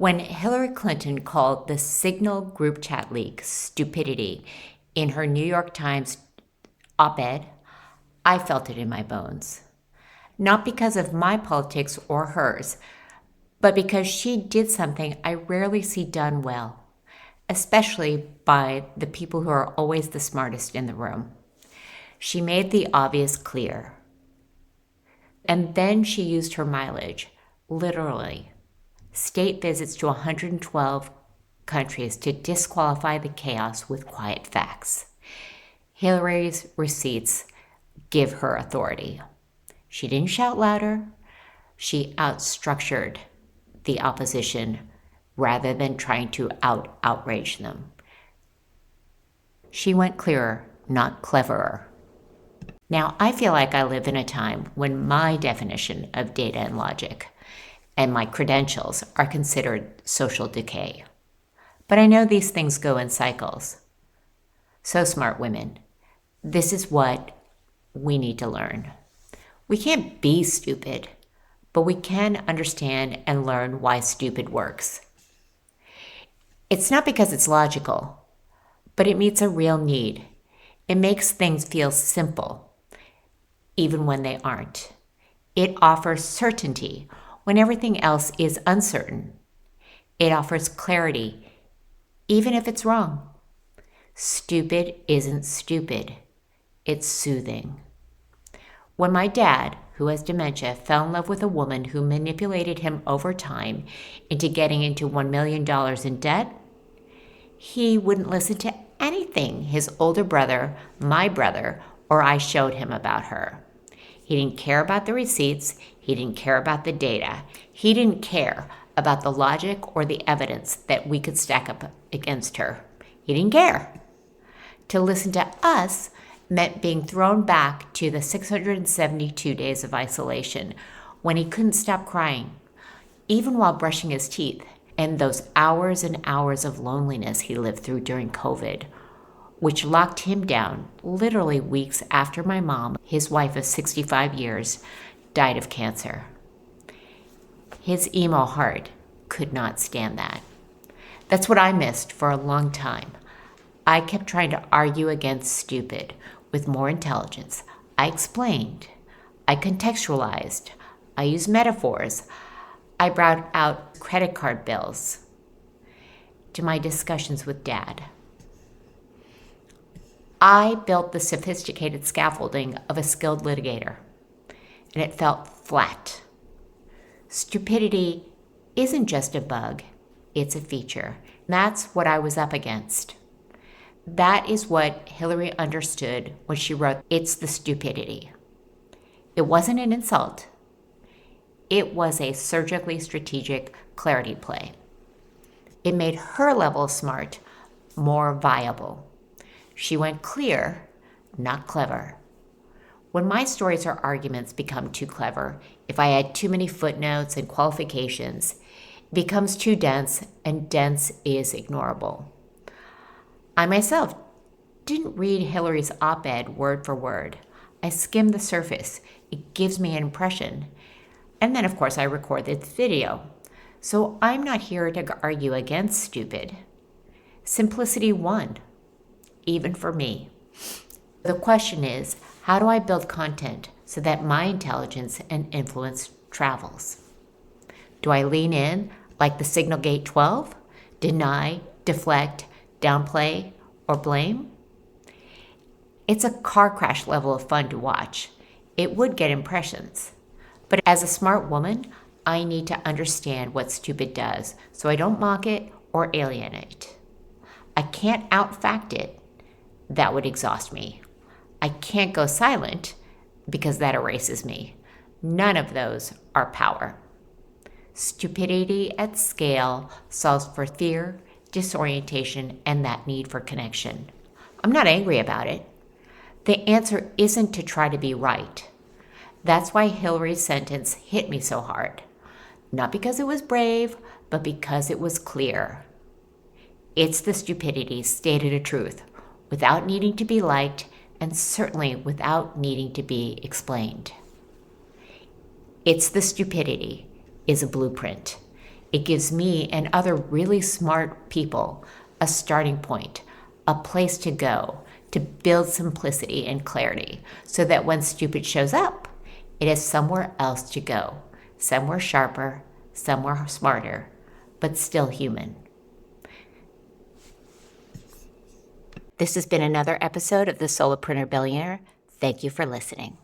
When Hillary Clinton called the Signal group chat leak stupidity in her New York Times OpEd, I felt it in my bones. Not because of my politics or hers, but because she did something I rarely see done well, especially by the people who are always the smartest in the room. She made the obvious clear. And then she used her mileage, literally, state visits to 112 countries to disqualify the chaos with quiet facts. Hillary's receipts give her authority. She didn't shout louder. She outstructured the opposition rather than trying to outrage them. She went clearer, not cleverer. Now, I feel like I live in a time when my definition of data and logic and my credentials are considered social decay. But I know these things go in cycles. So smart women, this is what we need to learn. We can't be stupid, but we can understand and learn why stupid works. It's not because it's logical, but it meets a real need. It makes things feel simple, even when they aren't. It offers certainty when everything else is uncertain. It offers clarity, even if it's wrong. Stupid isn't stupid. It's soothing. When my dad, who has dementia, fell in love with a woman who manipulated him over time into getting into $1 million in debt, he wouldn't listen to anything his older brother, my brother, or I showed him about her. He didn't care about the receipts. He didn't care about the data. He didn't care about the logic or the evidence that we could stack up against her. He didn't care. To listen to us meant being thrown back to the 672 days of isolation when he couldn't stop crying, even while brushing his teeth, and those hours and hours of loneliness he lived through during COVID, which locked him down literally weeks after my mom, his wife of 65 years, died of cancer. His emo heart could not stand that. That's what I missed for a long time. I kept trying to argue against stupid with more intelligence. I explained. I contextualized. I used metaphors. I brought out credit card bills to my discussions with Dad. I built the sophisticated scaffolding of a skilled litigator, and it felt flat. Stupidity isn't just a bug, it's a feature. And that's what I was up against. That is what Hillary understood when she wrote, "It's the stupidity." It wasn't an insult. It was a surgically strategic clarity play. It made her level of smart more viable. She went clear, not clever. When my stories or arguments become too clever, if I add too many footnotes and qualifications, it becomes too dense, and dense is ignorable. I myself didn't read Hillary's op-ed word for word. I skimmed the surface. It gives me an impression. And then, of course, I recorded the video. So I'm not here to argue against stupid. Simplicity won, even for me. The question is, how do I build content so that my intelligence and influence travels? Do I lean in like the Signal Gate 12? Deny, deflect, downplay, or blame? It's a car crash level of fun to watch. It would get impressions. But as a smart woman, I need to understand what stupid does so I don't mock it or alienate. I can't out-fact it. That would exhaust me. I can't go silent because that erases me. None of those are power. Stupidity at scale solves for fear, disorientation, and that need for connection. I'm not angry about it. The answer isn't to try to be right. That's why Hillary's sentence hit me so hard. Not because it was brave, but because it was clear. It's the stupidity stated a truth, without needing to be liked, and certainly without needing to be explained. It's the stupidity is a blueprint. It gives me and other really smart people a starting point, a place to go to build simplicity and clarity so that when stupid shows up, it has somewhere else to go, somewhere sharper, somewhere smarter, but still human. This has been another episode of the Solopreneur Billionaire. Thank you for listening.